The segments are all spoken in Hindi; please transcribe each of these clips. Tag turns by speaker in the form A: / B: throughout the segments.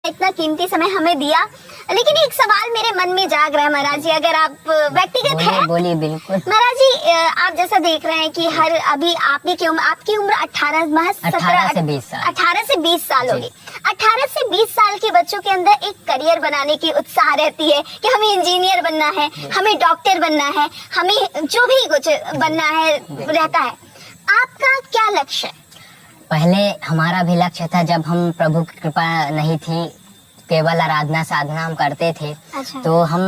A: इतना कीमती समय हमें दिया। लेकिन एक सवाल मेरे मन में जाग रहा है महाराज जी, अगर आप व्यक्तिगत है।
B: बोलिए बिल्कुल
A: महाराज जी, आप जैसा देख रहे हैं कि हर अभी आपकी उम्र 18 से 20 साल होगी। 18 से 20 साल के बच्चों के अंदर एक करियर बनाने की उत्साह रहती है कि हमें इंजीनियर बनना है, हमें डॉक्टर बनना है, हमें जो भी कुछ बनना है रहता है। आपका क्या लक्ष्य है?
B: पहले हमारा भी लक्ष्य था, जब हम प्रभु की कृपा नहीं थी, केवल आराधना साधना हम करते थे।
A: अच्छा।
B: तो हम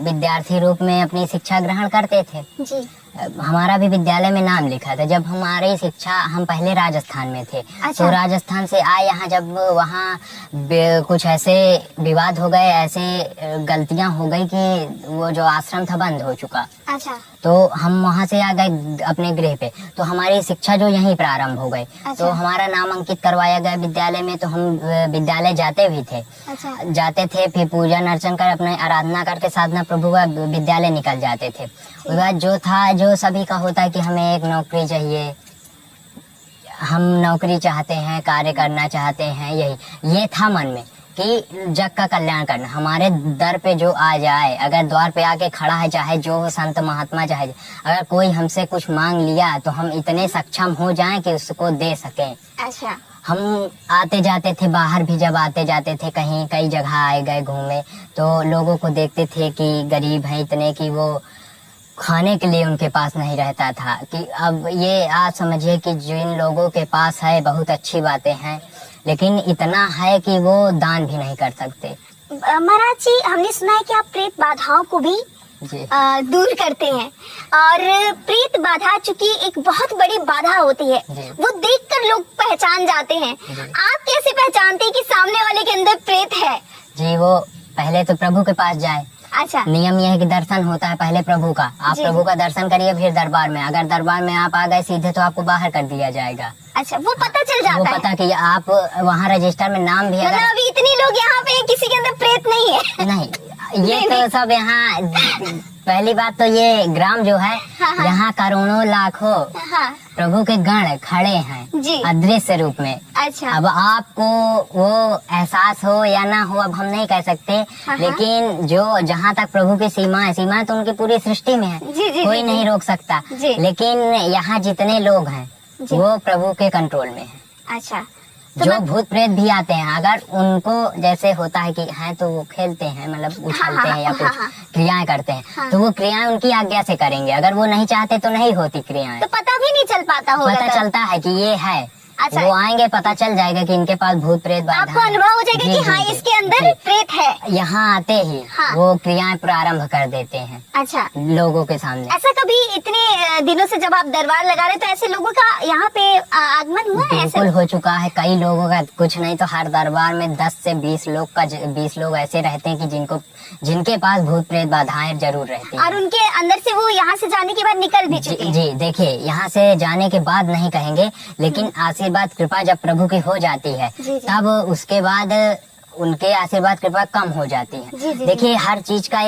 B: विद्यार्थी रूप में अपनी शिक्षा ग्रहण करते थे
A: जी।
B: हमारा भी विद्यालय में नाम लिखा था। जब हमारी शिक्षा, हम पहले राजस्थान में थे।
A: अच्छा।
B: तो राजस्थान से आए यहाँ, जब वहाँ कुछ ऐसे विवाद हो गए, ऐसे गलतियां हो गई कि वो जो आश्रम था बंद हो चुका।
A: अच्छा।
B: तो हम वहाँ से आ गए अपने गृह पे। तो हमारी शिक्षा जो यहीं प्रारंभ हो गई।
A: अच्छा।
B: तो हमारा नाम अंकित करवाया गया विद्यालय में। तो हम विद्यालय जाते भी थे।
A: अच्छा।
B: जाते थे, फिर पूजन अर्चन कर अपने आराधना करके साधना प्रभु का विद्यालय निकल जाते थे। उसके बाद जो था, जो सभी का होता है कि हमें एक नौकरी चाहिए, हम नौकरी चाहते हैं, कार्य करना चाहते हैं, ये था मन में कि जग का कल्याण करना। हमारे दर पे जो आ जाए, अगर द्वार पे आके खड़ा है, चाहे जो हो, संत महात्मा चाहे, अगर कोई हमसे कुछ मांग लिया तो हम इतने सक्षम हो जाएं कि उसको दे सकें।
A: अच्छा।
B: हम आते जाते थे, बाहर भी जब आते जाते थे, कहीं कई जगह आए गए घूमे, तो लोगों को देखते थे कि गरीब है इतने कि वो खाने के लिए उनके पास नहीं रहता था। कि अब ये आप समझिए कि जिन लोगों के पास है बहुत अच्छी बातें हैं, लेकिन इतना है कि वो दान भी नहीं कर सकते।
A: महाराज जी, हमने सुना है कि आप प्रेत बाधाओं को भी
B: जी।
A: दूर करते हैं। और प्रेत बाधा चूंकि एक बहुत बड़ी बाधा होती है, वो देखकर लोग पहचान जाते हैं। आप कैसे पहचानते हैं कि सामने वाले के अंदर प्रेत है?
B: जी, वो पहले तो प्रभु के पास जाए।
A: अच्छा।
B: नियम यह है कि दर्शन होता है पहले प्रभु का। आप प्रभु का दर्शन करिए, फिर दरबार में। अगर दरबार में आप आ गए सीधे तो आपको बाहर कर दिया जाएगा।
A: अच्छा, वो पता चल जाता है।
B: वो पता कि आप वहाँ रजिस्टर में नाम भी, अगर
A: मतलब अभी इतने लोग यहाँ पे, किसी के अंदर प्रेत नहीं है?
B: नहीं, ये तो सब यहाँ, पहली बात तो ये ग्राम जो है,
A: हाँ।
B: यहाँ करोड़ों लाखों
A: हाँ।
B: प्रभु के गण खड़े हैं
A: जी।
B: अदृश्य रूप में।
A: अच्छा।
B: अब आपको वो एहसास हो या ना हो, अब हम नहीं कह सकते।
A: हाँ।
B: लेकिन जो जहाँ तक प्रभु की सीमा है तो उनकी पूरी सृष्टि में है।
A: जी,
B: कोई नहीं रोक सकता। लेकिन यहाँ जितने लोग हैं वो प्रभु के कंट्रोल में है।
A: अच्छा।
B: जो भूत प्रेत भी आते हैं, अगर उनको जैसे होता है कि हैं तो वो खेलते हैं, मतलब उछलते हैं या कुछ क्रियाएं करते हैं, तो वो क्रियाएं उनकी आज्ञा से करेंगे। अगर वो नहीं चाहते तो नहीं होती क्रियाएं।
A: तो पता भी नहीं चल पाता होगा।
B: पता चलता है कि ये है।
A: अच्छा।
B: वो आएंगे, पता चल जाएगा कि इनके पास भूत प्रेत बाधा
A: आपको अनुभव हो जाएगा कि हाँ, इसके अंदर प्रेत है।
B: यहाँ आते ही
A: हाँ।
B: वो क्रियाएं प्रारंभ कर देते हैं।
A: अच्छा।
B: लोगों के सामने।
A: ऐसा कभी इतने दिनों से जब आप दरबार लगा रहे, तो ऐसे लोगों का यहाँ पे आगमन हुआ है?
B: बिल्कुल हो चुका है। कई लोगों का, कुछ नहीं तो हर दरबार में 10 से 20 लोग ऐसे रहते हैं कि जिनके पास भूत प्रेत बाधाएं जरूर रहती हैं।
A: और उनके अंदर से वो यहाँ से जाने के बाद निकल भी चुके हैं।
B: जी, देखिए, यहाँ से जाने के बाद नहीं कहेंगे, लेकिन आशीर्वाद कृपा जब प्रभु की हो जाती है, तब उसके बाद उनके आशीर्वाद कृपा कम हो जाती है। देखिए, हर चीज का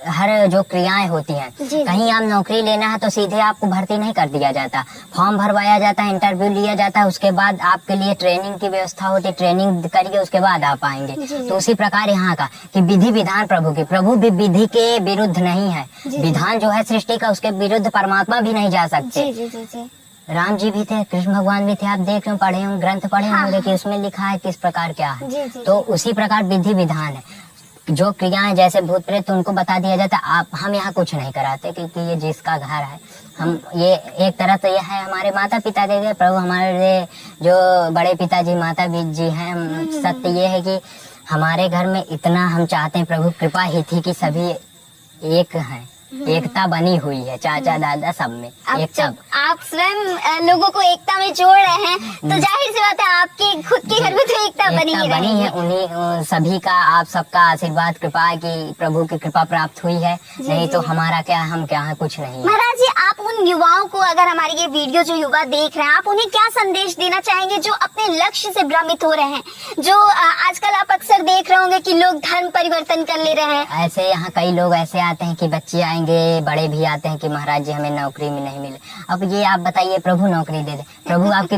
B: हर जो क्रियाएं होती हैं, कहीं आप नौकरी लेना है तो सीधे आपको भर्ती नहीं कर दिया जाता। फॉर्म भरवाया जाता है, इंटरव्यू लिया जाता है, उसके बाद आपके लिए ट्रेनिंग की व्यवस्था होती है। ट्रेनिंग करिए, उसके बाद आप आएंगे। तो उसी प्रकार यहाँ का कि विधि विधान प्रभु भी विधि के विरुद्ध नहीं है। विधान जो है सृष्टि का, उसके विरुद्ध परमात्मा भी नहीं जा सकते। राम जी भी थे, कृष्ण भगवान भी थे, आप देख रहे पढ़े हों, ग्रंथ पढ़े होंगे कि उसमें लिखा है किस प्रकार क्या है। तो उसी प्रकार विधि विधान है। जो क्रियाएं जैसे भूत प्रेत, उनको बता दिया जाता है। हम यहाँ कुछ नहीं कराते, क्योंकि ये जिसका घर है। हम ये एक तरह तो यह है, हमारे माता पिता दे गए प्रभु, हमारे जो बड़े पिताजी माता जी हैं। सत्य ये है कि हमारे घर में इतना हम चाहते हैं, प्रभु कृपा ही थी कि सभी एक हैं, एकता बनी हुई है, चाचा दादा सब में एकता।
A: आप स्वयं लोगों को एकता में जोड़ रहे हैं, तो जाहिर सी बात है आपके खुद के घर में तो एकता बनी
B: है। उन्हीं सभी का, आप सबका आशीर्वाद कृपा है कि प्रभु की कृपा प्राप्त हुई है। नहीं तो हमारा क्या, हम क्या है, कुछ नहीं।
A: महाराज जी, आप उन युवाओं को, अगर हमारी ये वीडियो जो युवा देख रहे हैं, आप उन्हें क्या संदेश देना चाहेंगे जो अपने लक्ष्य से भ्रमित हो रहे हैं? जो आजकल आप अक्सर देख रहे होंगे कि लोग धर्म परिवर्तन कर ले रहे हैं।
B: ऐसे यहाँ कई लोग ऐसे आते हैं कि बच्चे आएंगे, बड़े भी आते हैं कि महाराज जी हमें नौकरी में नहीं मिले। अब ये आप बताइए, प्रभु नौकरी दे दे, प्रभु आपकी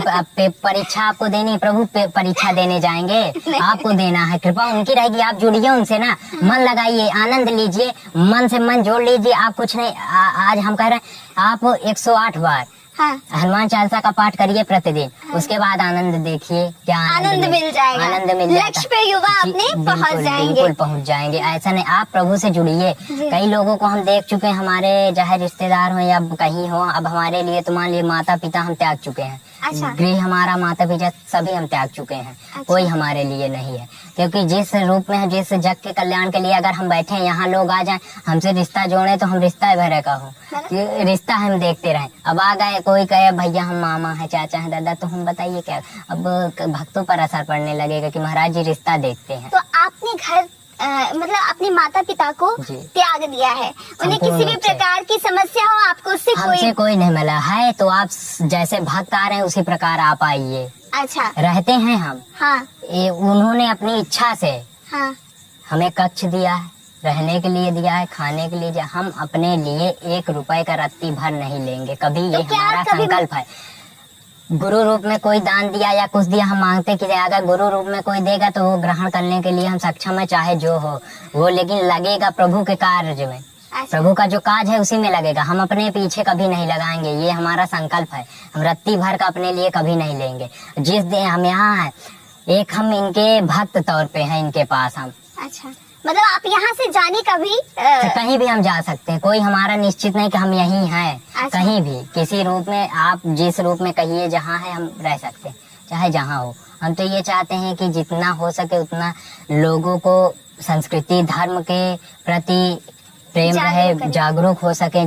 B: परीक्षा आपको देनी, प्रभु परीक्षा देने जाएंगे? आपको देना है, कृपा उनकी रहेगी। आप जुड़िए उनसे ना, मन लगाइए, आनंद लीजिए, मन से मन जोड़ लीजिए। आप कुछ नहीं, आज हम कह रहे हैं आप 108 बार हनुमान चालीसा का पाठ करिए प्रतिदिन। उसके बाद आनंद देखिए, क्या
A: आनंद मिल जाएगा,
B: आनंद मिल जाएगा।
A: लक्ष्य पे युवा अपने पहुंच जाएंगे,
B: बिल्कुल पहुंच जाएंगे। ऐसा नहीं, आप प्रभु से जुड़िए। कई लोगों को हम देख चुके हैं, हमारे चाहे रिश्तेदार हो या कहीं हो, अब हमारे लिए तो मान लिए माता पिता हम त्याग चुके हैं।
A: अच्छा।
B: गृह हमारा, माता पिता सभी हम त्याग चुके हैं।
A: अच्छा।
B: कोई हमारे लिए नहीं है, क्योंकि जिस रूप में, जिस जग के कल्याण के लिए अगर हम बैठे हैं, यहाँ लोग आ जाएं हमसे रिश्ता जोड़े तो हम रिश्ता भरे का हो, रिश्ता हम देखते रहें। अब आ गए, कोई कहे भैया हम मामा है, चाचा है, दादा, तो हम बताइए क्या? अब भक्तों पर असर पड़ने लगेगा कि महाराज जी रिश्ता देखते हैं।
A: तो आपने घर मतलब अपने माता पिता को त्याग दिया है, उन्हें किसी भी प्रकार की समस्या हो आपको उससे
B: हमसे कोई नहीं मिला है, तो आप जैसे भक्त आ रहे हैं उसी प्रकार आप आइए।
A: अच्छा।
B: रहते हैं हम।
A: हाँ।
B: उन्होंने अपनी इच्छा से हमें कक्ष दिया है, रहने के लिए दिया है, खाने के लिए दिया। हम अपने लिए 1 रुपए का रत्ती भर नहीं लेंगे कभी, ये हमारा संकल्प है। गुरु रूप में कोई दान दिया या कुछ दिया, हम मांगते कि अगर गुरु रूप में कोई देगा तो वो ग्रहण करने के लिए हम सक्षम है, चाहे जो हो वो, लेकिन लगेगा प्रभु के कार्य में। प्रभु का जो काज है उसी में लगेगा। हम अपने पीछे कभी नहीं लगाएंगे, ये हमारा संकल्प है। हम रत्ती भर का अपने लिए कभी नहीं लेंगे। जिस दिन हम यहाँ है, एक हम इनके भक्त तौर पे हैं, इनके पास हम।
A: अच्छा, मतलब आप यहाँ से जाने का भी
B: कहीं भी हम जा सकते हैं, कोई हमारा निश्चित नहीं कि हम यहीं हैं।
A: अच्छा।
B: कहीं भी, किसी रूप में, आप जिस रूप में कहिए जहाँ है हम रह सकते हैं, चाहे जहाँ हो। हम तो ये चाहते हैं कि जितना हो सके उतना लोगों को संस्कृति धर्म के प्रति प्रेम रहे, जागरूक हो सके।